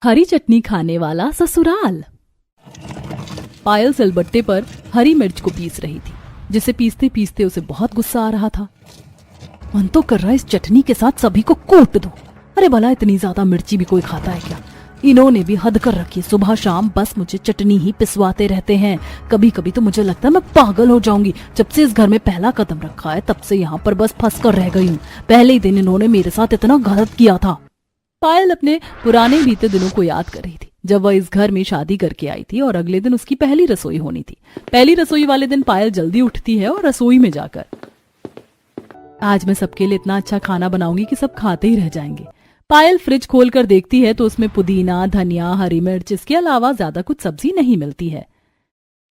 हरी चटनी खाने वाला ससुराल। पायल सिलबट्टे पर हरी मिर्च को पीस रही थी, जिसे पीसते पीसते उसे बहुत गुस्सा आ रहा था। मन तो कर रहा है इस चटनी के साथ सभी को कूट दूं। अरे भला इतनी ज्यादा मिर्ची भी कोई खाता है क्या? इन्होंने भी हद कर रखी, सुबह शाम बस मुझे चटनी ही पिसवाते रहते हैं। कभी कभी तो मुझे लगता है मैं पागल हो जाऊंगी। जब से इस घर में पहला कदम रखा है तब से यहाँ पर बस फंस कर रह गई हूँ। पहले ही दिन इन्होंने मेरे साथ इतना गलत किया था। पायल अपने पुराने बीते दिनों को याद कर रही थी, जब वह इस घर में शादी करके आई थी और अगले दिन उसकी पहली रसोई होनी थी। पहली रसोई वाले दिन पायल जल्दी उठती है और रसोई में जाकर, आज मैं सबके लिए इतना अच्छा खाना बनाऊंगी कि सब खाते ही रह जाएंगे। पायल फ्रिज खोलकर देखती है तो उसमें पुदीना, धनिया, हरी मिर्च, इसके अलावा ज्यादा कुछ सब्जी नहीं मिलती है।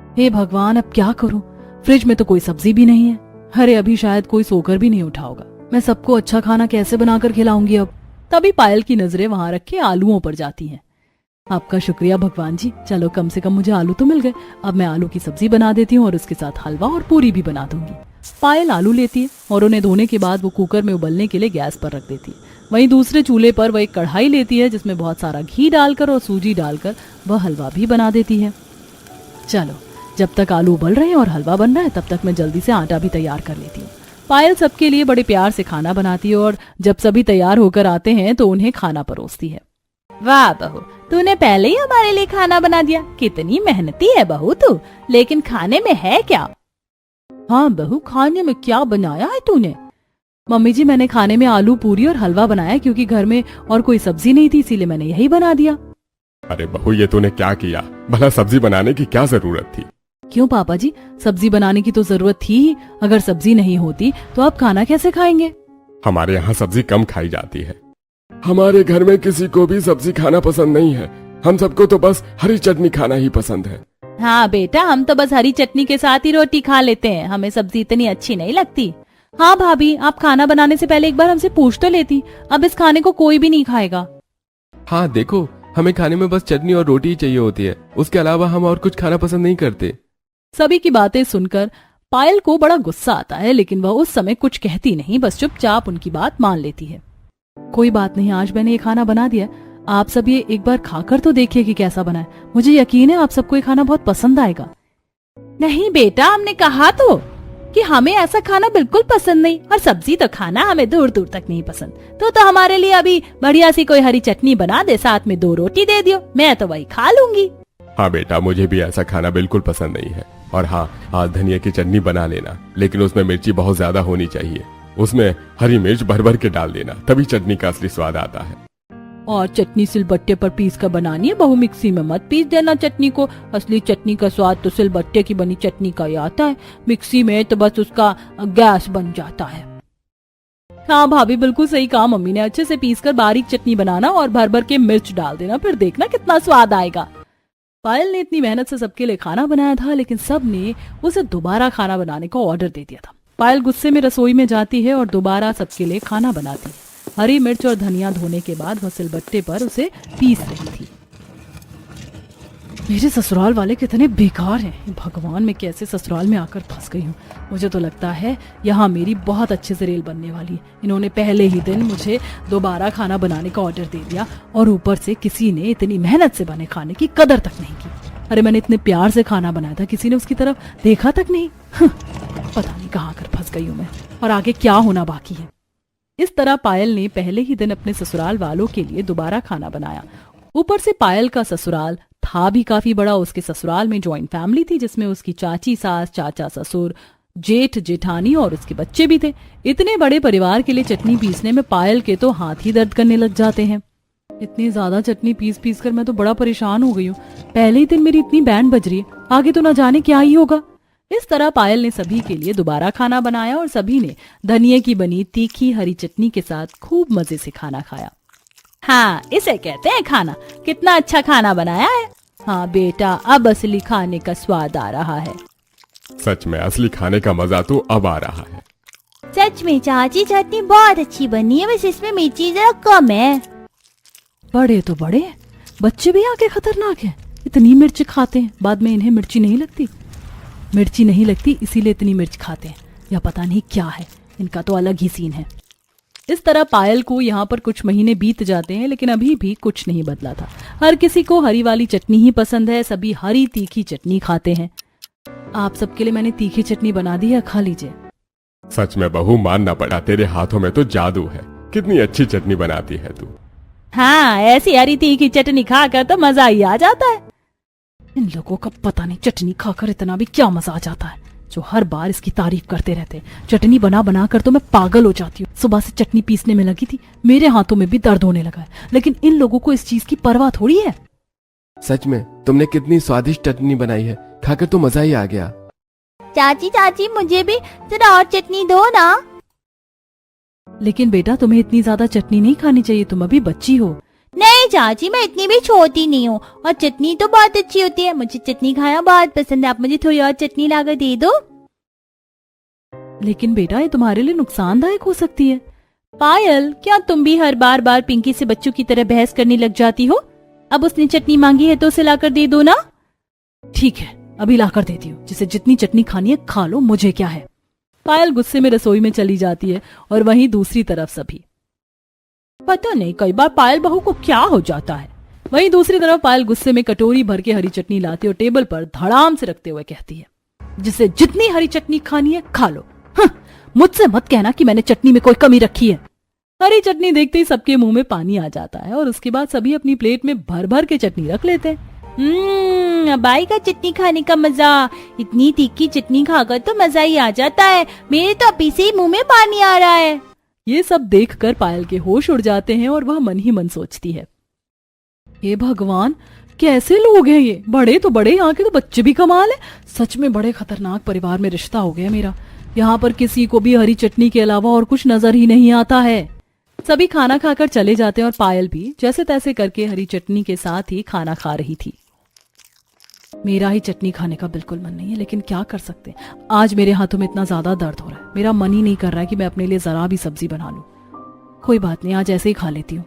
हे भगवान, अब क्या करूं? फ्रिज में तो कोई सब्जी भी नहीं है। अरे अभी शायद कोई सोकर भी नहीं उठा होगा। मैं सबको अच्छा खाना कैसे बनाकर खिलाऊंगी अब? तभी पायल की नजरें वहां रखे आलूओं पर जाती हैं। आपका शुक्रिया भगवान जी, चलो कम से कम मुझे आलू तो मिल गए। अब मैं आलू की सब्जी बना देती हूँ और उसके साथ हलवा और पूरी भी बना दूंगी। पायल आलू लेती है और उन्हें धोने के बाद वो कुकर में उबलने के लिए गैस पर रख देती है। वहीं दूसरे चूल्हे पर वह एक कढ़ाई लेती है जिसमें बहुत सारा घी डालकर और सूजी डालकर वह हलवा भी बना देती है। चलो, जब तक आलू उबल रहे हैं और हलवा बन रहा है तब तक मैं जल्दी से आटा भी तैयार कर लेती हूँ। पायल सबके लिए बड़े प्यार से खाना बनाती है और जब सभी तैयार होकर आते हैं तो उन्हें खाना परोसती है। वाह बहू, तूने पहले ही हमारे लिए खाना बना दिया। कितनी मेहनती है बहू तू। लेकिन खाने में है क्या? हाँ बहू, खाने में क्या बनाया है तूने? मम्मी जी, मैंने खाने में आलू पूरी और हलवा बनाया क्योंकि घर में और कोई सब्जी नहीं थी, इसीलिए मैंने यही बना दिया। अरे बहू, ये तूने क्या किया? भला सब्जी बनाने की क्या जरूरत थी? क्यों पापा जी, सब्जी बनाने की तो जरूरत थी ही। अगर सब्जी नहीं होती तो आप खाना कैसे खाएंगे? हमारे यहाँ सब्जी कम खाई जाती है। हमारे घर में किसी को भी सब्जी खाना पसंद नहीं है। हम सबको तो बस हरी चटनी खाना ही पसंद है। हाँ बेटा, हम तो बस हरी चटनी के साथ ही रोटी खा लेते हैं। हमें सब्जी इतनी अच्छी नहीं लगती। हाँ भाभी, आप खाना बनाने से पहले एक बार हमसे पूछ तो लेती। अब इस खाने को कोई भी नहीं खाएगा। हाँ देखो, हमें खाने में बस चटनी और रोटी ही चाहिए होती है। उसके अलावा हम और कुछ खाना पसंद नहीं करते। सभी की बातें सुनकर पायल को बड़ा गुस्सा आता है, लेकिन वह उस समय कुछ कहती नहीं, बस चुपचाप उनकी बात मान लेती है। कोई बात नहीं, आज मैंने ये खाना बना दिया। आप सब ये एक बार खाकर तो देखिए कि कैसा बना है। मुझे यकीन है आप सबको ये खाना बहुत पसंद आएगा। नहीं बेटा, हमने कहा तो कि हमें ऐसा खाना बिल्कुल पसंद नहीं, और सब्जी तो खाना हमें दूर दूर तक नहीं पसंद। तो हमारे लिए अभी बढ़िया सी कोई हरी चटनी बना दे, साथ में 2 रोटी दे दियो, मैं तो वही खा लूंगी। हाँ बेटा, मुझे भी ऐसा खाना बिल्कुल पसंद नहीं है। और हाँ, आज धनिया की चटनी बना लेना, लेकिन उसमें मिर्ची बहुत ज्यादा होनी चाहिए। उसमें हरी मिर्च भर भर के डाल देना, तभी चटनी का असली स्वाद आता है। और चटनी सिलबट्टे पर पीस कर बनानी है बहू, मिक्सी में मत पीस देना चटनी को। असली चटनी का स्वाद तो सिलबट्टे की बनी चटनी का ही आता है। मिक्सी में तो बस उसका गैस बन जाता है। हाँ भाभी, बिल्कुल सही कहा मम्मी ने। अच्छे से पीस कर बारीक चटनी बनाना और भर भर के मिर्च डाल देना, फिर देखना कितना स्वाद आएगा। पायल ने इतनी मेहनत से सबके लिए खाना बनाया था, लेकिन सब ने उसे दोबारा खाना बनाने का ऑर्डर दे दिया था। पायल गुस्से में रसोई में जाती है और दोबारा सबके लिए खाना बनाती है। हरी मिर्च और धनिया धोने के बाद वह सिलबट्टे पर उसे पीस रही थी। मेरे ससुराल वाले कितने बेकार हैं। भगवान, मैं कैसे ससुराल में आकर फंस गई हूँ। मुझे तो लगता है यहाँ मेरी बहुत अच्छे से रेल बनने वाली है। इन्होंने पहले ही दिन मुझे दोबारा खाना बनाने का ऑर्डर दे दिया और ऊपर से किसी ने इतनी मेहनत से बने खाने की कदर तक नहीं की। अरे मैंने इतने प्यार से खाना बनाया था, किसी ने उसकी तरफ देखा तक नहीं। पता नहीं कहाँ आकर फंस गई हूँ मैं, और आगे क्या होना बाकी है। इस तरह पायल ने पहले ही दिन अपने ससुराल वालों के लिए दोबारा खाना बनाया। ऊपर से पायल का ससुराल था भी काफी बड़ा। उसके ससुराल में जॉइंट फैमिली थी, जिसमें उसकी चाची सास, चाचा ससुर, जेठ जेठानी और उसके बच्चे भी थे। इतने बड़े परिवार के लिए चटनी पीसने में पायल के तो हाथ ही दर्द करने लग जाते हैं। इतनी ज्यादा चटनी पीस पीस कर मैं तो बड़ा परेशान हो गई हूँ। पहले ही दिन मेरी इतनी बैंड बज रही है, आगे तो न जाने क्या ही होगा। इस तरह पायल ने सभी के लिए दोबारा खाना बनाया और सभी ने धनिये की बनी तीखी हरी चटनी के साथ खूब मजे से खाना खाया। हाँ, इसे कहते हैं खाना। कितना अच्छा खाना बनाया है। हाँ बेटा, अब असली खाने का स्वाद आ रहा है। सच में असली खाने का मजा तो अब आ रहा है। सच में चाची, चटनी बहुत अच्छी बनी है, बस इसमें मिर्ची जरा कम है। बड़े तो बड़े, बच्चे भी आके खतरनाक हैं। इतनी मिर्च खाते हैं, बाद में इन्हें मिर्ची नहीं लगती इसीलिए इतनी मिर्च खाते हैं, या पता नहीं क्या है। इनका तो अलग ही सीन है। इस तरह पायल को यहाँ पर कुछ महीने बीत जाते हैं, लेकिन अभी भी कुछ नहीं बदला था। हर किसी को हरी वाली चटनी ही पसंद है, सभी हरी तीखी चटनी खाते हैं। आप सबके लिए मैंने तीखी चटनी बना दी है, खा लीजिए। सच में बहू, मानना पड़ा, तेरे हाथों में तो जादू है। कितनी अच्छी चटनी बनाती है तू। हाँ, ऐसी हरी तीखी चटनी खाकर तो मजा ही आ जाता है। इन लोगों का पता नहीं चटनी खाकर इतना भी क्या मजा आ जाता है, जो हर बार इसकी तारीफ करते रहते हैं। चटनी बना बना कर तो मैं पागल हो जाती हूँ। सुबह से चटनी पीसने में लगी थी, मेरे हाथों में भी दर्द होने लगा है, लेकिन इन लोगों को इस चीज की परवाह थोड़ी है। सच में तुमने कितनी स्वादिष्ट चटनी बनाई है, खाकर तो मजा ही आ गया। चाची चाची मुझे भी जरा और चटनी दो ना। लेकिन बेटा, तुम्हें इतनी ज्यादा चटनी नहीं खानी चाहिए, तुम अभी बच्ची हो। नहीं चाची, मैं इतनी भी छोटी नहीं हूँ, और चटनी तो बहुत अच्छी होती है। मुझे चटनी खाना बहुत पसंद है, आप मुझे थोड़ी और चटनी लाकर दे दो। लेकिन बेटा, ये तुम्हारे लिए नुकसानदायक हो सकती है। पायल, क्या तुम भी हर बार बार पिंकी से बच्चों की तरह बहस करने लग जाती हो? अब उसने चटनी मांगी है तो उसे लाकर दे दो ना। ठीक है, अभी लाकर देती हूँ। जिसे जितनी चटनी खानी है खा लो, मुझे क्या है। पायल गुस्से में रसोई में चली जाती है और वहीं दूसरी तरफ सभी। पता नहीं कई बार पायल बहू को क्या हो जाता है। वहीं दूसरी तरफ पायल गुस्से में कटोरी भर के हरी चटनी लाती और टेबल पर धड़ाम से रखते हुए कहती है, जिसे जितनी हरी चटनी खानी है खा लो। मुझसे मत कहना कि मैंने चटनी में कोई कमी रखी है। हरी चटनी देखते ही सबके मुंह में पानी आ जाता है और उसके बाद सभी अपनी प्लेट में भर भर के चटनी रख लेते हैं। अबाई का चटनी खाने का मजा, इतनी तीखी चटनी खाकर तो मजा ही आ जाता है। मेरे तो अभी से ही मुंह में पानी आ रहा है। ये सब देखकर पायल के होश उड़ जाते हैं और वह मन ही मन सोचती है, हे भगवान, कैसे लोग हैं ये। बड़े तो बड़े, यहाँ के तो बच्चे भी कमाल है। सच में बड़े खतरनाक परिवार में रिश्ता हो गया मेरा। यहाँ पर किसी को भी हरी चटनी के अलावा और कुछ नजर ही नहीं आता है। सभी खाना खाकर चले जाते हैं और पायल भी जैसे तैसे करके हरी चटनी के साथ ही खाना खा रही थी। मेरा ही चटनी खाने का बिल्कुल मन नहीं है, लेकिन क्या कर सकते हैं। आज मेरे हाथों में इतना ज्यादा दर्द हो रहा है, मेरा मन ही नहीं कर रहा है कि मैं अपने लिए जरा भी सब्जी बना लूं। कोई बात नहीं, आज ऐसे ही खा लेती हूँ।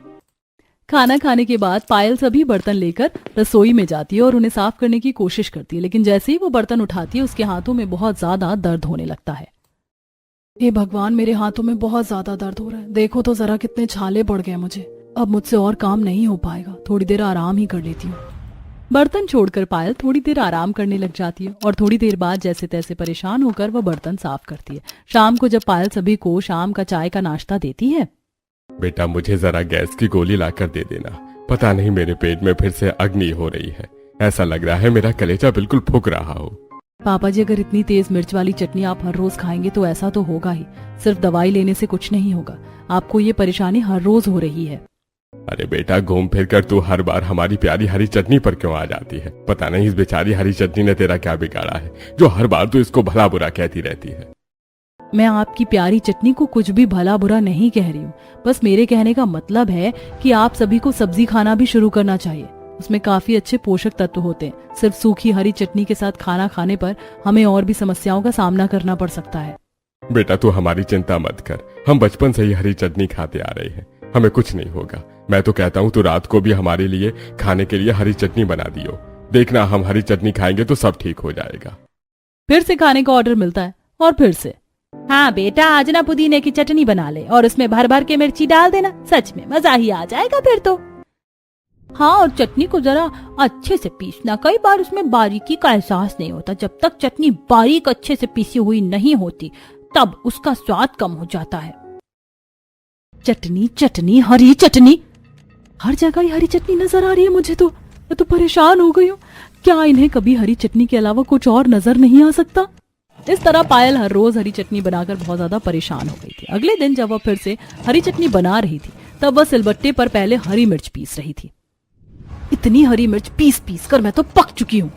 खाना खाने के बाद पायल सभी बर्तन लेकर रसोई में जाती है और उन्हें साफ करने की कोशिश करती है, लेकिन जैसे ही वो बर्तन उठाती है उसके हाथों में बहुत ज्यादा दर्द होने लगता है। हे भगवान, मेरे हाथों में बहुत ज्यादा दर्द हो रहा है। देखो तो जरा कितने छाले पड़ गए मुझे। अब मुझसे और काम नहीं हो पाएगा, थोड़ी देर आराम ही कर लेती हूँ। बर्तन छोड़कर पायल थोड़ी देर आराम करने लग जाती है और थोड़ी देर बाद जैसे तैसे परेशान होकर वह बर्तन साफ करती है। शाम को जब पायल सभी को शाम का चाय का नाश्ता देती है, बेटा मुझे जरा गैस की गोली लाकर दे देना। पता नहीं मेरे पेट में फिर से अग्नि हो रही है। ऐसा लग रहा है मेरा कलेजा बिल्कुल फूक रहा हो। पापा जी, अगर इतनी तेज मिर्च वाली चटनी आप हर रोज खाएंगे तो ऐसा तो होगा ही। सिर्फ दवाई लेने से कुछ नहीं होगा, आपको ये परेशानी हर रोज हो रही है। अरे बेटा, घूम फिर कर तू हर बार हमारी प्यारी हरी चटनी पर क्यों आ जाती है? पता नहीं इस बेचारी हरी चटनी ने तेरा क्या बिगाड़ा है, जो हर बार तू इसको भला बुरा कहती रहती है। मैं आपकी प्यारी चटनी को कुछ भी भला बुरा नहीं कह रही हूँ। बस मेरे कहने का मतलब है कि आप सभी को सब्जी खाना भी शुरू करना चाहिए। उसमें काफी अच्छे पोषक तत्व होते हैं। सिर्फ सूखी हरी चटनी के साथ खाना खाने पर हमें और भी समस्याओं का सामना करना पड़ सकता है। बेटा तू हमारी चिंता मत कर, हम बचपन से ही हरी चटनी खाते आ रहे हैं, हमें कुछ नहीं होगा। मैं तो कहता हूँ तू रात को भी हमारे लिए खाने के लिए हरी चटनी बना दियो। देखना, हम हरी चटनी खाएंगे तो सब ठीक हो जाएगा। फिर से खाने का ऑर्डर मिलता है और फिर से, हाँ बेटा, आज ना पुदीने की चटनी बना ले और उसमें भर भर के मिर्ची डाल देना। सच में मजा ही आ जाएगा फिर तो। हाँ, और चटनी को जरा अच्छे से पीसना। कई बार उसमें बारीकी का एहसास नहीं होता। जब तक चटनी बारीक अच्छे से पीसी हुई नहीं होती तब उसका स्वाद कम हो जाता है। चटनी चटनी हरी चटनी, हर जगह ही हरी चटनी नजर आ रही है मुझे तो। मैं तो परेशान हो गई हूँ। क्या इन्हें कभी हरी चटनी के अलावा कुछ और नजर नहीं आ सकता? इस तरह पायल हर रोज हरी चटनी बनाकर बहुत ज्यादा परेशान हो गई थी। अगले दिन जब वह फिर से हरी चटनी बना रही थी तब वह सिलबट्टे पर पहले हरी मिर्च पीस रही थी। इतनी हरी मिर्च पीस पीस कर मैं तो पक चुकी हूँ।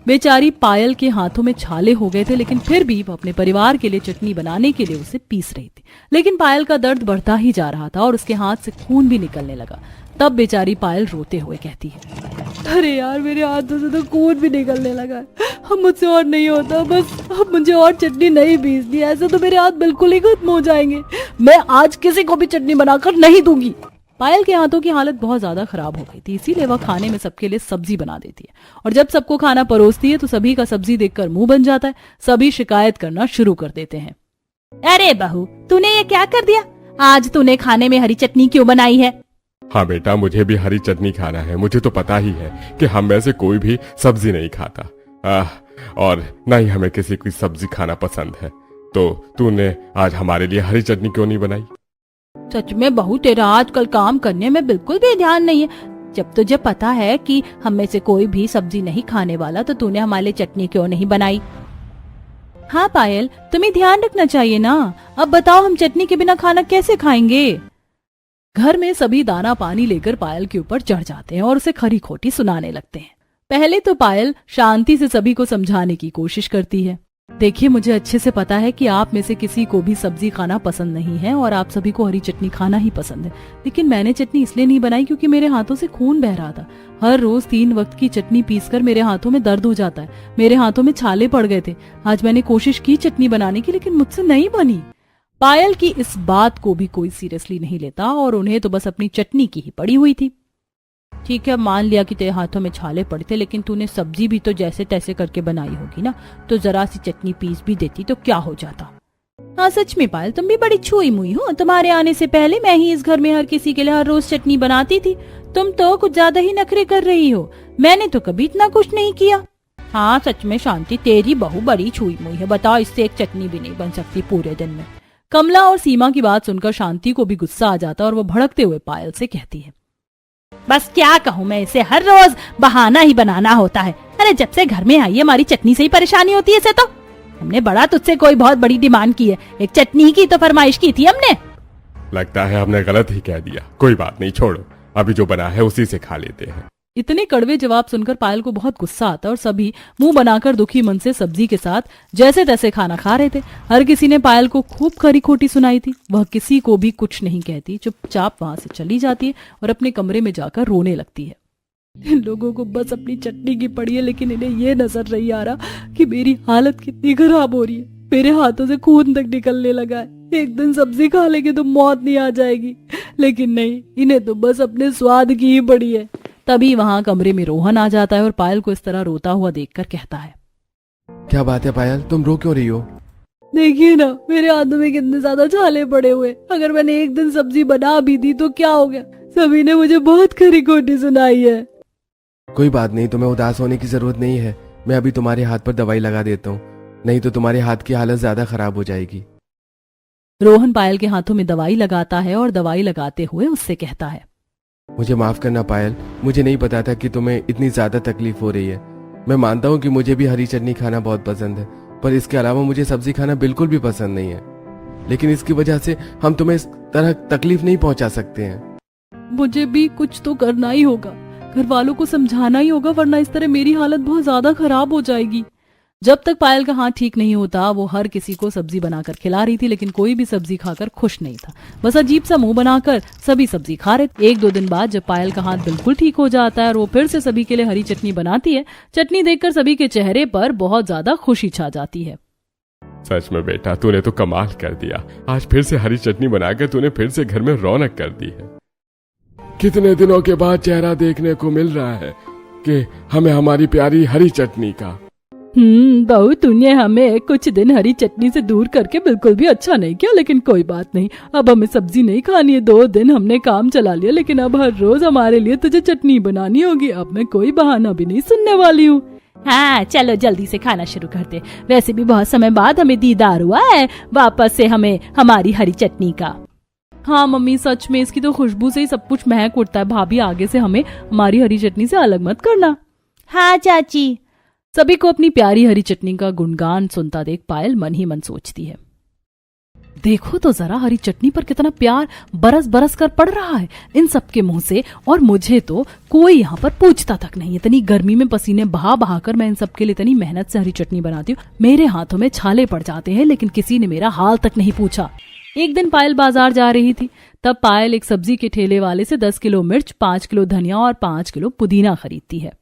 बेचारी पायल के हाथों में छाले हो गए थे, लेकिन फिर भी वो अपने परिवार के लिए चटनी बनाने के लिए उसे पीस रही थी। लेकिन पायल का दर्द बढ़ता ही जा रहा था और उसके हाथ से खून भी निकलने लगा। तब बेचारी पायल रोते हुए कहती है, अरे यार, मेरे हाथों से तो खून भी निकलने लगा है। अब मुझसे और नहीं होता, बस अब मुझे और चटनी नहीं पीसनी। ऐसे तो मेरे हाथ बिल्कुल ही खत्म हो जाएंगे। मैं आज किसी को भी चटनी बनाकर नहीं दूंगी। पायल के हाथों की हालत बहुत ज्यादा खराब हो गई थी, इसीलिए वह खाने में सबके लिए सब्जी बना देती है और जब सबको खाना परोसती है तो सभी का सब्जी देखकर मुंह बन जाता है। सभी शिकायत करना शुरू कर देते हैं। अरे बहू, तूने ये क्या कर दिया? आज तूने खाने में हरी चटनी क्यों बनाई है? हाँ बेटा, मुझे भी हरी चटनी खाना है। मुझे तो पता ही है कि हम में से कोई भी सब्जी नहीं खाता, और न ही हमें किसी की सब्जी खाना पसंद है। तो तूने आज हमारे लिए हरी चटनी क्यों नहीं बनाई? सच में बहू, तेरा आजकल काम करने में बिल्कुल भी ध्यान नहीं है। जब तुझे पता है कि हम में से कोई भी सब्जी नहीं खाने वाला, तो तूने हमारे लिए चटनी क्यों नहीं बनाई? हाँ पायल, तुम्हें ध्यान रखना चाहिए ना। अब बताओ, हम चटनी के बिना खाना कैसे खाएंगे? घर में सभी दाना पानी लेकर पायल के ऊपर चढ़ जाते हैं और उसे खरी खोटी सुनाने लगते हैं। पहले तो पायल शांति से सभी को समझाने की कोशिश करती है। देखिए, मुझे अच्छे से पता है कि आप में से किसी को भी सब्जी खाना पसंद नहीं है और आप सभी को हरी चटनी खाना ही पसंद है, लेकिन मैंने चटनी इसलिए नहीं बनाई क्योंकि मेरे हाथों से खून बह रहा था। हर रोज 3 वक्त की चटनी पीसकर मेरे हाथों में दर्द हो जाता है। मेरे हाथों में छाले पड़ गए थे। आज मैंने कोशिश की चटनी बनाने की, लेकिन मुझसे नहीं बनी। पायल की इस बात को भी कोई सीरियसली नहीं लेता और उन्हें तो बस अपनी चटनी की ही पड़ी हुई थी। ठीक है, मान लिया कि तेरे हाथों में छाले पड़े थे, लेकिन तूने सब्जी भी तो जैसे तैसे करके बनाई होगी ना, तो जरा सी चटनी पीस भी देती तो क्या हो जाता। हाँ सच में पायल, तुम भी बड़ी छुई मुई हो। तुम्हारे आने से पहले मैं ही इस घर में हर किसी के लिए हर रोज चटनी बनाती थी। तुम तो कुछ ज्यादा ही नखरे कर रही हो। मैंने तो कभी इतना कुछ नहीं किया। हाँ सच में शांति, तेरी बहू बड़ी छुई मुई है। बताओ, इससे एक चटनी भी नहीं बन सकती पूरे दिन में। कमला और सीमा की बात सुनकर शांति को भी गुस्सा आ जाता है और वो भड़कते हुए पायल से कहती है, बस क्या कहूँ मैं, इसे हर रोज बहाना ही बनाना होता है। अरे जब से घर में आई है, हमारी चटनी से ही परेशानी होती है इसे तो। हमने बड़ा तुझसे कोई बहुत बड़ी डिमांड की है, एक चटनी की तो फरमाइश की थी हमने। लगता है हमने गलत ही कह दिया। कोई बात नहीं, छोड़ो, अभी जो बना है उसी से खा लेते हैं। इतने कड़वे जवाब सुनकर पायल को बहुत गुस्सा आता है और सभी मुंह बनाकर दुखी मन से सब्जी के साथ जैसे तैसे खाना खा रहे थे। हर किसी ने पायल को खूब खरी खोटी सुनाई थी। वह किसी को भी कुछ नहीं कहती, चुपचाप वहां से चली जाती है और अपने कमरे में जाकर रोने लगती है। इन लोगों को बस अपनी चटनी की पड़ी है, लेकिन इन्हें ये नजर नहीं आ रहा कि मेरी हालत कितनी खराब हो रही है। मेरे हाथों से खून तक निकलने लगा है। एक दिन सब्जी खा लेंगे तो मौत नहीं आ जाएगी, लेकिन नहीं, इन्हें तो बस अपने स्वाद की ही पड़ी है। तभी वहां कमरे में रोहन आ जाता है और पायल को इस तरह रोता हुआ देखकर कहता है, क्या बात है पायल, तुम रो क्यों रही हो? देखिए ना, मेरे हाथों में कितने ज्यादा छाले पड़े हुए। अगर मैंने एक दिन सब्जी बना भी दी तो क्या हो गया? सभी ने मुझे बहुत खरी खोटी सुनाई है। कोई बात नहीं, तुम्हें उदास होने की जरूरत नहीं है। मैं अभी तुम्हारे हाथ पर दवाई लगा देता हूँ, नहीं तो तुम्हारे हाथ की हालत ज्यादा खराब हो जाएगी। रोहन पायल के हाथों में दवाई लगाता है और दवाई लगाते हुए उससे कहता है, मुझे माफ करना पायल, मुझे नहीं पता था कि तुम्हें इतनी ज्यादा तकलीफ हो रही है। मैं मानता हूँ कि मुझे भी हरी चटनी खाना बहुत पसंद है, पर इसके अलावा मुझे सब्जी खाना बिल्कुल भी पसंद नहीं है। लेकिन इसकी वजह से हम तुम्हें इस तरह तकलीफ नहीं पहुंचा सकते हैं। मुझे भी कुछ तो करना ही होगा, घर वालों को समझाना ही होगा, वरना इस तरह मेरी हालत बहुत ज्यादा खराब हो जाएगी। जब तक पायल का हाथ ठीक नहीं होता, वो हर किसी को सब्जी बनाकर खिला रही थी, लेकिन कोई भी सब्जी खाकर खुश नहीं था। बस अजीब सा मुंह बनाकर सभी सब्जी खा रहे। 1-2 दिन बाद जब पायल का हाथ बिल्कुल ठीक हो जाता है और वो फिर से सभी के लिए हरी चटनी बनाती है, चटनी देखकर सभी के चेहरे पर बहुत ज्यादा खुशी छा जाती है। सच में बेटा, तूने तो कमाल कर दिया। आज फिर से हरी चटनी बनाकर तूने फिर से घर में रौनक कर दी है। कितने दिनों के बाद चेहरा देखने को मिल रहा है कि हमें हमारी प्यारी हरी चटनी का। बहू, तूने हमें कुछ दिन हरी चटनी से दूर करके बिल्कुल भी अच्छा नहीं किया, लेकिन कोई बात नहीं, अब हमें सब्जी नहीं खानी है। 2 दिन हमने काम चला लिया, लेकिन अब हर रोज हमारे लिए तुझे चटनी बनानी होगी। अब मैं कोई बहाना भी नहीं सुनने वाली हूँ। हाँ चलो जल्दी से खाना शुरू करते। वैसे भी बहुत समय बाद हमें दीदार हुआ है वापस से हमें हमारी हरी चटनी का। हाँ मम्मी, सच में इसकी तो खुशबू से ही सब कुछ महक उठता है। भाभी, आगे से हमें हमारी हरी चटनी से अलग मत करना। हाँ चाची। सभी को अपनी प्यारी हरी चटनी का गुणगान सुनता देख पायल मन ही मन सोचती है, देखो तो जरा हरी चटनी पर कितना प्यार बरस बरस कर पड़ रहा है इन सबके मुंह से, और मुझे तो कोई यहाँ पर पूछता तक नहीं। इतनी गर्मी में पसीने बहा बहा कर मैं इन सबके लिए इतनी मेहनत से हरी चटनी बनाती हूँ। मेरे हाथों में छाले पड़ जाते हैं, लेकिन किसी ने मेरा हाल तक नहीं पूछा। एक दिन पायल बाजार जा रही थी, तब पायल एक सब्जी के ठेले वाले से 10 किलो मिर्च, 5 किलो धनिया और 5 किलो पुदीना खरीदती है।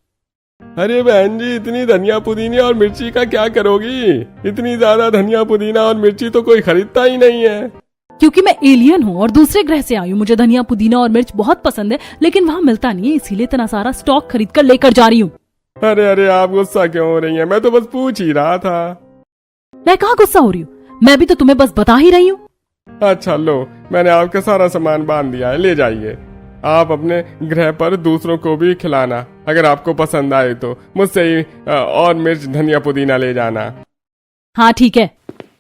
अरे बहन जी, इतनी धनिया पुदीने और मिर्ची का क्या करोगी? इतनी ज्यादा धनिया पुदीना और मिर्ची तो कोई खरीदता ही नहीं है। क्योंकि मैं एलियन हूँ और दूसरे ग्रह से आई हूँ। मुझे धनिया पुदीना और मिर्च बहुत पसंद है, लेकिन वहाँ मिलता नहीं है, इसीलिए इतना सारा स्टॉक खरीद कर लेकर जा रही हूँ। अरे अरे, आप गुस्सा क्यों हो रही हैं? मैं तो बस पूछ ही रहा था। मैं कहाँ गुस्सा हो रही हूँ? मैं भी तो तुम्हें बस बता ही रही हूँ। अच्छा लो, मैंने आपका सारा सामान बांध दिया है, ले जाइए। आप अपने ग्रह पर दूसरों को भी खिलाना, अगर आपको पसंद आए तो मुझसे ही और मिर्च धनिया पुदीना ले जाना। हाँ ठीक है।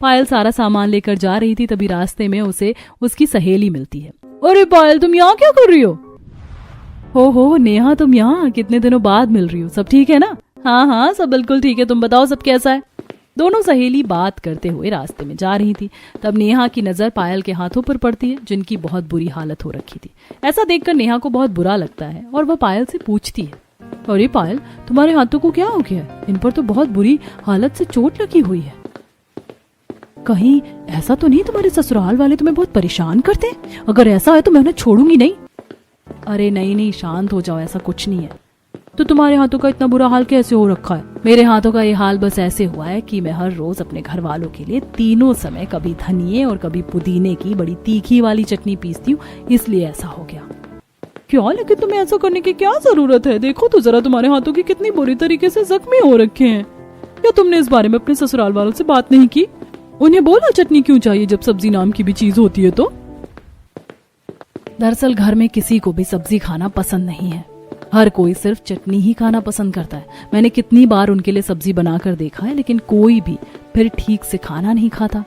पायल सारा सामान लेकर जा रही थी, तभी रास्ते में उसे उसकी सहेली मिलती है। अरे पायल, तुम यहाँ क्या कर रही हो नेहा, तुम यहाँ कितने दिनों बाद मिल रही हो, सब ठीक है ना? हाँ हाँ, सब बिल्कुल ठीक है, तुम बताओ सब कैसा है? दोनों सहेली बात करते हुए रास्ते में जा रही थी। तब नेहा की नजर पायल के हाथों पर पड़ती है, जिनकी बहुत बुरी हालत हो रखी थी। ऐसा देखकर नेहा को बहुत बुरा लगता है और वह पायल से पूछती है, अरे पायल, तुम्हारे हाथों को क्या हो गया है? इन पर तो बहुत बुरी हालत से चोट लगी हुई है। कहीं ऐसा तो नहीं तुम्हारे ससुराल वाले तुम्हें बहुत परेशान करते? अगर ऐसा है तो मैं उन्हें छोड़ूंगी नहीं। अरे नहीं, शांत हो जाओ, ऐसा कुछ नहीं है। तो तुम्हारे हाथों का इतना बुरा हाल कैसे हो रखा है? मेरे हाथों का ये हाल बस ऐसे हुआ है कि मैं हर रोज अपने घर वालों के लिए तीनों समय कभी धनिये और कभी पुदीने की बड़ी तीखी वाली चटनी पीसती हूँ, इसलिए ऐसा हो गया। क्या? लेकिन तुम्हें ऐसा करने की क्या जरूरत है? देखो तो जरा, तुम्हारे हाथों की कितनी बुरी तरीके से जख्मी हो रखे हैं। या तुमने इस बारे में अपने ससुराल वालों से बात नहीं की? उन्हें बोला चटनी क्यों चाहिए जब सब्जी नाम की भी चीज होती है? तो दरअसल घर में किसी को भी सब्जी खाना पसंद नहीं है, हर कोई सिर्फ चटनी ही खाना पसंद करता है। मैंने कितनी बार उनके लिए सब्जी बनाकर देखा है, लेकिन कोई भी फिर ठीक से खाना नहीं खाता।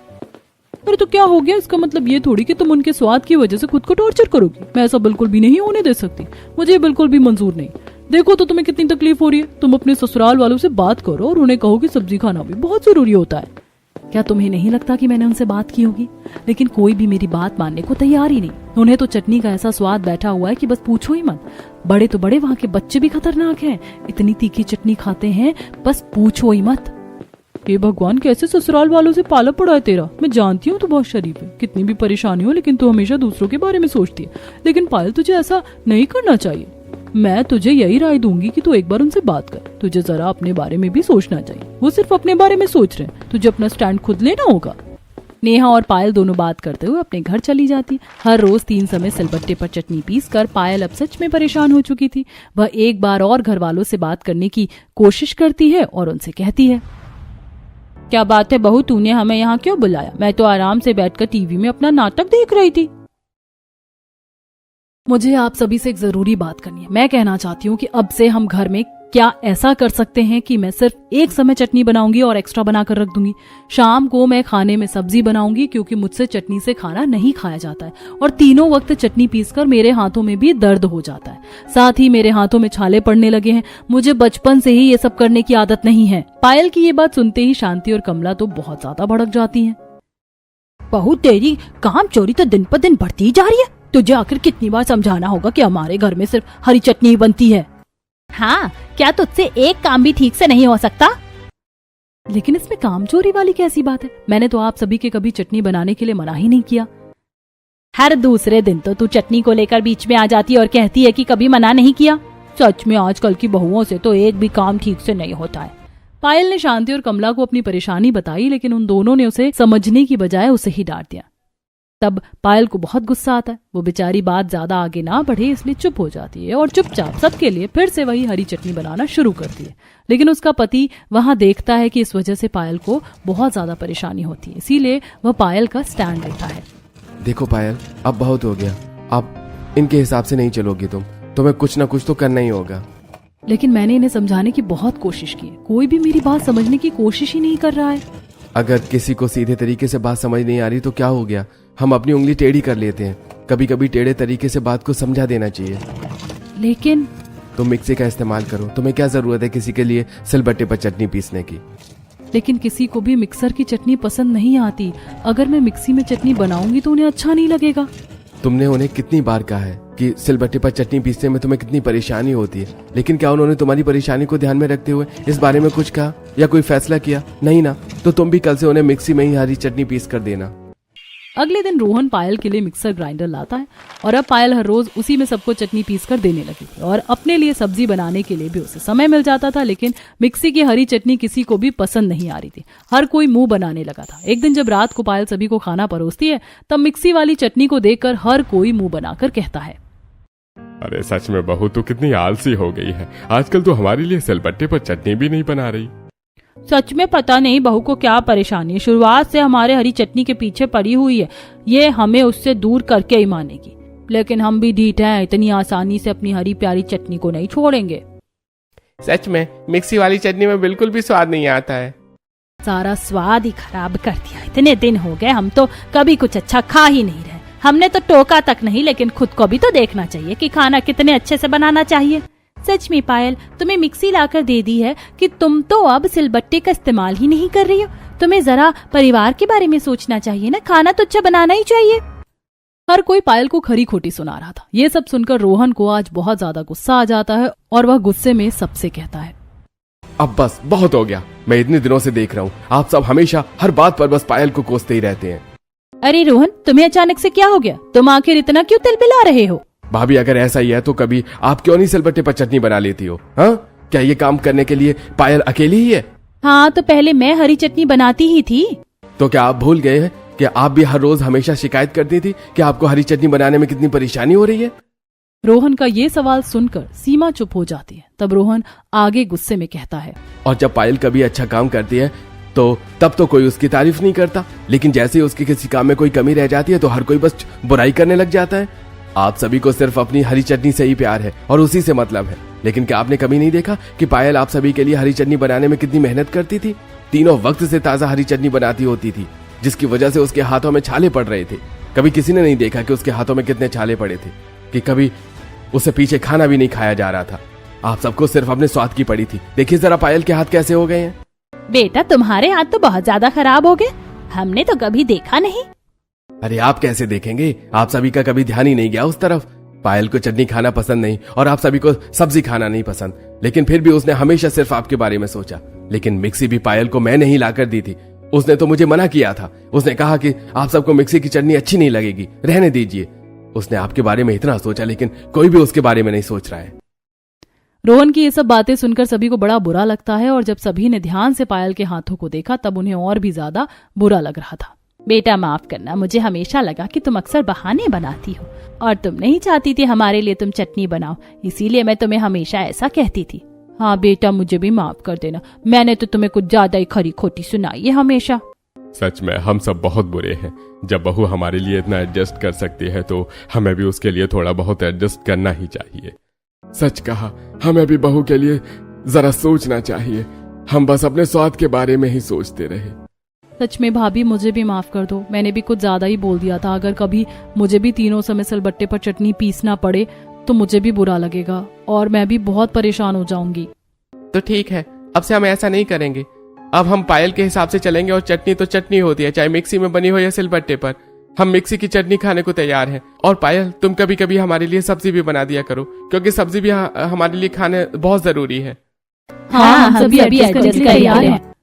अरे तो क्या हो गया? इसका मतलब ये थोड़ी कि तुम उनके स्वाद की वजह से खुद को टॉर्चर करोगी। मैं ऐसा बिल्कुल भी नहीं होने दे सकती, मुझे बिल्कुल भी मंजूर नहीं। देखो तो तुम्हें कितनी तकलीफ हो रही है, तुम अपने ससुराल वालों से बात करो और उन्हें कहो कि सब्जी खाना भी बहुत जरूरी होता है। क्या तुम्हें नहीं लगता कि मैंने उनसे बात की होगी? लेकिन कोई भी मेरी बात मानने को तैयार ही नहीं। उन्हें तो चटनी का ऐसा स्वाद बैठा हुआ है कि बस पूछो ही मत। बड़े तो बड़े, वहाँ के बच्चे भी खतरनाक हैं, इतनी तीखी चटनी खाते हैं, बस पूछो ही मत। हे भगवान, कैसे ससुराल वालों से पाला पड़ा है तेरा। मैं जानती हूँ तू बहुत शरीफ है, कितनी भी परेशानी हो, लेकिन तू हमेशा दूसरों के बारे में सोचती है। लेकिन पायल, तुझे ऐसा नहीं करना चाहिए। मैं तुझे यही राय दूंगी कि तू एक बार उनसे बात कर। तुझे जरा अपने बारे में भी सोचना चाहिए। वो सिर्फ अपने बारे में सोच रहे हैं, तुझे अपना स्टैंड खुद लेना होगा। नेहा और पायल दोनों बात करते हुए अपने घर चली जाती। हर रोज 3 समय सिलबट्टे पर चटनी पीसकर पायल अब सच में परेशान हो चुकी थी। वह एक बार और घर वालों से बात करने की कोशिश करती है और उनसे कहती है, क्या बात है बहू, तूने हमें यहाँ क्यों बुलाया? मैं तो आराम से बैठकर टीवी में अपना नाटक देख रही थी। मुझे आप सभी से एक जरूरी बात करनी है। मैं कहना चाहती हूँ कि अब से हम घर में क्या ऐसा कर सकते हैं कि मैं सिर्फ एक समय चटनी बनाऊंगी और एक्स्ट्रा बनाकर रख दूंगी। शाम को मैं खाने में सब्जी बनाऊंगी, क्योंकि मुझसे चटनी से खाना नहीं खाया जाता है और तीनों वक्त चटनी पीसकर मेरे हाथों में भी दर्द हो जाता है। साथ ही मेरे हाथों में छाले पड़ने लगे हैं। मुझे बचपन से ही ये सब करने की आदत नहीं है। पायल की ये बात सुनते ही शांति और कमला तो बहुत ज्यादा भड़क जाती है। बहू, तेरी काम चोरी तो दिन पर दिन बढ़ती जा रही है। तुझे आखिर कितनी बार समझाना होगा कि हमारे घर में सिर्फ हरी चटनी ही बनती है। हाँ, क्या तुझसे एक काम भी ठीक से नहीं हो सकता? लेकिन इसमें काम चोरी वाली कैसी बात है? मैंने तो आप सभी के कभी चटनी बनाने के लिए मना ही नहीं किया। हर दूसरे दिन तो तू चटनी को लेकर बीच में आ जाती और कहती है कि कभी मना नहीं किया। सच में आजकल की बहुओं से तो एक भी काम ठीक से नहीं होता है। पायल ने शांति और कमला को अपनी परेशानी बताई, लेकिन उन दोनों ने उसे समझने की बजाय उसे ही डांट दिया। तब पायल को बहुत गुस्सा आता है। वो बेचारी बात ज्यादा आगे ना बढ़े इसलिए चुप हो जाती है और चुपचाप सबके लिए फिर से वही हरी चटनी बनाना शुरू करती है। लेकिन उसका पति वहां देखता है कि इस वजह से पायल को बहुत ज्यादा परेशानी होती है, इसीलिए वह पायल का स्टैंड लेता है। देखो पायल, अब बहुत हो गया। अब इनके हिसाब से नहीं चलोगी तुम्हें कुछ ना कुछ तो करना ही होगा। लेकिन मैंने इन्हें समझाने की बहुत कोशिश की है, कोई भी मेरी बात समझने की कोशिश ही नहीं कर रहा है। अगर किसी को सीधे तरीके से बात समझ नहीं आ रही तो क्या हो गया, हम अपनी उंगली टेढ़ी कर लेते हैं। कभी कभी टेढ़े तरीके से बात को समझा देना चाहिए। लेकिन तुम मिक्सी का इस्तेमाल करो। तुम्हें क्या जरूरत है किसी के लिए सिलबट्टे पर चटनी पीसने की? लेकिन किसी को भी मिक्सर की चटनी पसंद नहीं आती। अगर मैं मिक्सी में चटनी बनाऊंगी तो उन्हें अच्छा नहीं लगेगा। तुमने उन्हें कितनी बार कहा है कि सिलबट्टे पर चटनी पीसने में तुम्हें कितनी परेशानी होती है, लेकिन क्या उन्होंने तुम्हारी परेशानी को ध्यान में रखते हुए इस बारे में कुछ कहा या कोई फैसला किया? नहीं ना। तो तुम भी कल से उन्हें मिक्सी में ही हरी चटनी पीस कर देना। अगले दिन रोहन पायल के लिए मिक्सर ग्राइंडर लाता है और अब पायल हर रोज उसी में सबको चटनी पीस कर देने लगी थी और अपने लिए सब्जी बनाने के लिए भी उसे समय मिल जाता था। लेकिन मिक्सी की हरी चटनी किसी को भी पसंद नहीं आ रही थी। हर कोई मुंह बनाने लगा था। एक दिन जब रात को पायल सभी को खाना परोसती है, तब मिक्सी वाली चटनी को देखकर हर कोई मुंह बनाकर कहता है, अरे सच में बहू तो कितनी आलसी हो गई है। आजकल तो हमारे लिए सिलबट्टे पर चटनी भी नहीं बना रही। सच में पता नहीं बहू को क्या परेशानी है, शुरुआत से हमारे हरी चटनी के पीछे पड़ी हुई है, ये हमें उससे दूर करके ही मानेगी। लेकिन हम भी ढीठ हैं, इतनी आसानी से अपनी हरी प्यारी चटनी को नहीं छोड़ेंगे। सच में मिक्सी वाली चटनी में बिल्कुल भी स्वाद नहीं आता है। सारा स्वाद ही खराब कर दिया। इतने दिन हो गए हम तो कभी कुछ अच्छा खा ही नहीं रहे। हमने तो टोका तक नहीं, लेकिन खुद को भी तो देखना चाहिए कि खाना कितने अच्छे से बनाना चाहिए। सच में पायल, तुम्हें मिक्सी लाकर दे दी है कि तुम तो अब सिलबट्टे का इस्तेमाल ही नहीं कर रही हो। तुम्हें जरा परिवार के बारे में सोचना चाहिए ना, खाना तो अच्छा बनाना ही चाहिए। हर कोई पायल को खरी खोटी सुना रहा था। ये सब सुनकर रोहन को आज बहुत ज्यादा गुस्सा आ जाता है और वह गुस्से में सबसे कहता है, अब बस बहुत हो गया। मैं इतने दिनों से देख रहा हूँ आप सब हमेशा हर बात पर बस पायल को कोसते ही रहते हैं। अरे रोहन, तुम्हें अचानक से क्या हो गया? तुम आखिर इतना क्यों तिलमिला रहे हो? भाभी अगर ऐसा ही है तो कभी आप क्यों नहीं सिलबट्टे पर चटनी बना लेती हो? हाँ, क्या ये काम करने के लिए पायल अकेली ही है? हाँ, तो पहले मैं हरी चटनी बनाती ही थी। तो क्या आप भूल गए हैं कि आप भी हर रोज हमेशा शिकायत करती थी कि आपको हरी चटनी बनाने में कितनी परेशानी हो रही है? रोहन का ये सवाल सुनकर सीमा चुप हो जाती है। तब रोहन आगे गुस्से में कहता है, और जब पायल कभी अच्छा काम करती है तो तब तो कोई उसकी तारीफ नहीं करता, लेकिन जैसे ही उसके किसी काम में कोई कमी रह जाती है तो हर कोई बस बुराई करने लग जाता है। आप सभी को सिर्फ अपनी हरी चटनी से ही प्यार है और उसी से मतलब है, लेकिन क्या आपने कभी नहीं देखा कि पायल आप सभी के लिए हरी चटनी बनाने में कितनी मेहनत करती थी? तीनों वक्त से ताजा हरी चटनी बनाती होती थी, जिसकी वजह से उसके हाथों में छाले पड़ रहे थे। कभी किसी ने नहीं देखा कि उसके हाथों में कितने छाले पड़े थे, कि कभी उससे पीछे खाना भी नहीं खाया जा रहा था। आप सबको सिर्फ अपने स्वाद की पड़ी थी। देखिए जरा पायल के हाथ कैसे हो गए हैं। बेटा, तुम्हारे हाथ तो बहुत ज्यादा खराब हो गए, हमने तो कभी देखा नहीं। अरे आप कैसे देखेंगे? आप सभी का कभी ध्यान ही नहीं गया उस तरफ। पायल को चटनी खाना पसंद नहीं और आप सभी को सब्जी खाना नहीं पसंद, लेकिन फिर भी उसने हमेशा सिर्फ आपके बारे में सोचा। लेकिन मिक्सी भी पायल को मैं नहीं लाकर दी थी, उसने तो मुझे मना किया था। उसने कहा कि आप सबको मिक्सी की चटनी अच्छी नहीं लगेगी, रहने दीजिए। उसने आपके बारे में इतना सोचा, लेकिन कोई भी उसके बारे में नहीं सोच रहा है। रोहन की ये सब बातें सुनकर सभी को बड़ा बुरा लगता है और जब सभी ने ध्यान से पायल के हाथों को देखा तब उन्हें और भी ज्यादा बुरा लग रहा था। बेटा माफ करना, मुझे हमेशा लगा कि तुम अक्सर बहाने बनाती हो और तुम नहीं चाहती थी हमारे लिए तुम चटनी बनाओ, इसीलिए मैं तुम्हें हमेशा ऐसा कहती थी। हाँ बेटा, मुझे भी माफ कर देना, मैंने तो तुम्हें कुछ ज्यादा ही खरी खोटी सुनाई है हमेशा। सच में हम सब बहुत बुरे हैं। जब बहू हमारे लिए इतना एडजस्ट कर सकती है तो हमें भी उसके लिए थोड़ा बहुत एडजस्ट करना ही चाहिए। सच कहा, हमें भी बहू के लिए जरा सोचना चाहिए। हम बस अपने स्वाद के बारे में ही सोचते रहे। सच में भाभी, मुझे भी माफ कर दो, मैंने भी कुछ ज्यादा ही बोल दिया था। अगर कभी मुझे भी तीनों समय सिलबट्टे पर चटनी पीसना पड़े तो मुझे भी बुरा लगेगा और मैं भी बहुत परेशान हो जाऊंगी। तो ठीक है, अब से हम ऐसा नहीं करेंगे। अब हम पायल के हिसाब से चलेंगे और चटनी तो चटनी होती है, चाहे मिक्सी में बनी हो या सिलबट्टे पर। हम मिक्सी की चटनी खाने को तैयार हैं। और पायल, तुम कभी कभी हमारे लिए सब्जी भी बना दिया करो, क्योंकि सब्जी भी हमारे लिए खाने बहुत जरूरी है। हाँ, हम सभी एडजस्ट करने तैयार हैं।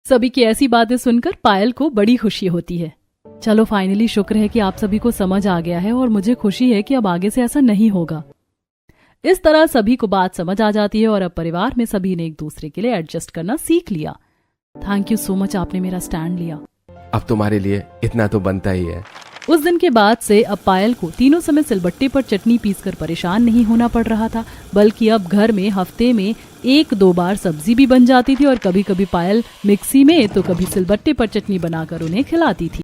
सभी की ऐसी बातें सुनकर पायल को बड़ी खुशी होती है। चलो फाइनली शुक्र है कि आप सभी को समझ आ गया है और मुझे खुशी है कि अब आगे से ऐसा नहीं होगा। इस तरह सभी को बात समझ आ जाती है और अब परिवार में सभी ने एक दूसरे के लिए एडजस्ट करना सीख लिया। थैंक यू सो मच, आपने मेरा स्टैंड लिया। अब तुम्हारे लिए इतना तो बनता ही है। उस दिन के बाद से अब पायल को तीनों समय सिलबट्टे पर चटनी पीसकर परेशान नहीं होना पड़ रहा था, बल्कि अब घर में हफ्ते में 1-2 बार सब्जी भी बन जाती थी और कभी कभी पायल मिक्सी में तो कभी सिलबट्टे पर चटनी बनाकर उन्हें खिलाती थी।